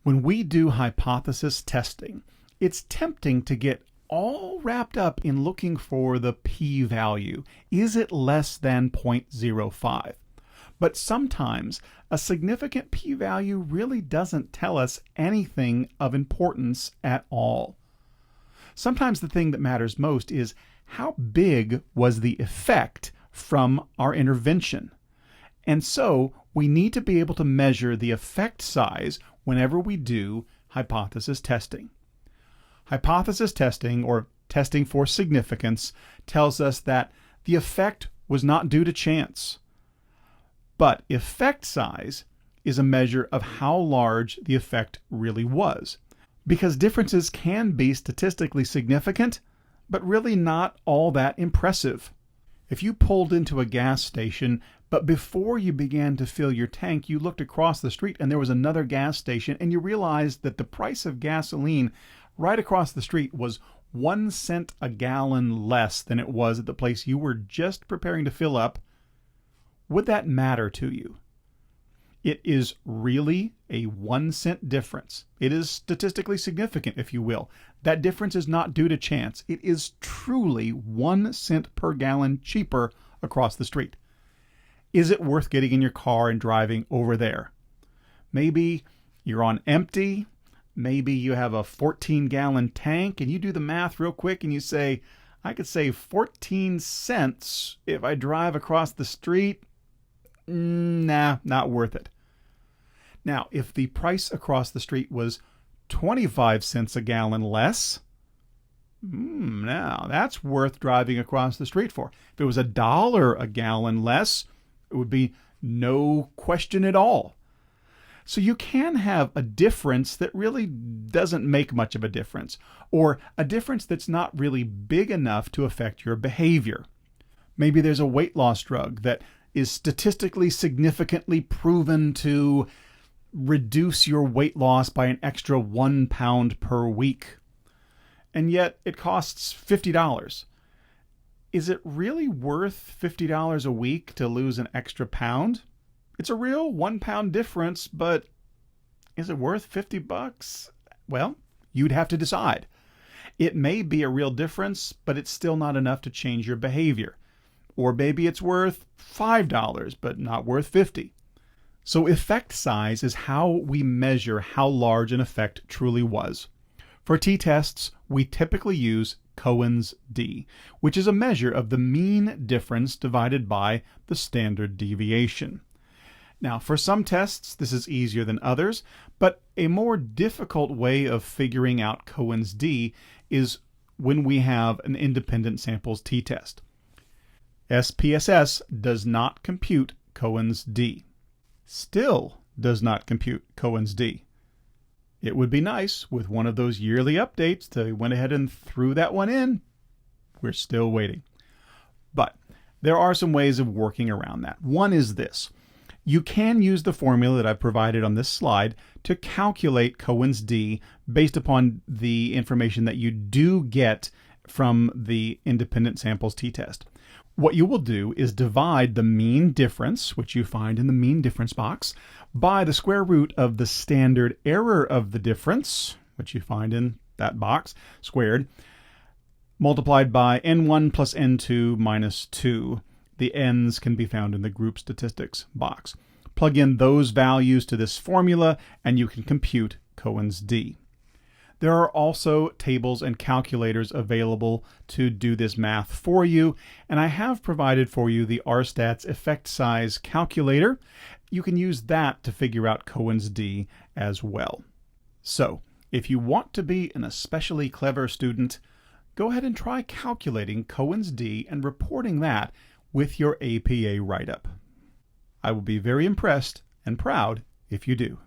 When we do hypothesis testing, it's tempting to get all wrapped up in looking for the p-value. Is it less than 0.05? But sometimes a significant p-value really doesn't tell us anything of importance at all. Sometimes the thing that matters most is how big was the effect from our intervention. And so we need to be able to measure the effect size whenever we do hypothesis testing. Hypothesis testing, or testing for significance, tells us that the effect was not due to chance. But effect size is a measure of how large the effect really was, because differences can be statistically significant, but really not all that impressive. If you pulled into a gas station, but before you began to fill your tank, you looked across the street and there was another gas station, and you realized that the price of gasoline right across the street was 1 cent a gallon less than it was at the place you were just preparing to fill up, would that matter to you? It is really a 1 cent difference. It is statistically significant, if you will. That difference is not due to chance. It is truly 1 cent per gallon cheaper across the street. Is it worth getting in your car and driving over there? Maybe you're on empty. Maybe you have a 14-gallon tank and you do the math real quick and you say, I could save 14 cents if I drive across the street. Nah, not worth it. Now, if the price across the street was 25 cents a gallon less, now that's worth driving across the street for. If it was $1 a gallon less, it would be no question at all. So you can have a difference that really doesn't make much of a difference, or a difference that's not really big enough to affect your behavior. Maybe there's a weight loss drug that is statistically significantly proven to reduce your weight loss by an extra 1 pound per week, and yet it costs $50. Is it really worth $50 a week to lose an extra pound? It's a real 1 pound difference, but is it worth $50? Well, you'd have to decide. It may be a real difference, but it's still not enough to change your behavior. Or maybe it's worth $5, but not worth $50. So effect size is how we measure how large an effect truly was. For t-tests, we typically use Cohen's d, which is a measure of the mean difference divided by the standard deviation. Now, for some tests, this is easier than others, but a more difficult way of figuring out Cohen's d is when we have an independent samples t-test. SPSS does not compute Cohen's d. Still does not compute Cohen's d. It would be nice with one of those yearly updates to went ahead and threw that one in. We're still waiting. But there are some ways of working around that. One is this. You can use the formula that I've provided on this slide to calculate Cohen's d based upon the information that you do get from the independent samples t-test. What you will do is divide the mean difference, which you find in the mean difference box, by the square root of the standard error of the difference, which you find in that box, squared, multiplied by n1 plus n2 minus 2. The n's can be found in the group statistics box. Plug in those values to this formula, and you can compute Cohen's d. There are also tables and calculators available to do this math for you, and I have provided for you the RStats effect size calculator. You can use that to figure out Cohen's d as well. So, if you want to be an especially clever student, go ahead and try calculating Cohen's d and reporting that with your APA write-up. I will be very impressed and proud if you do.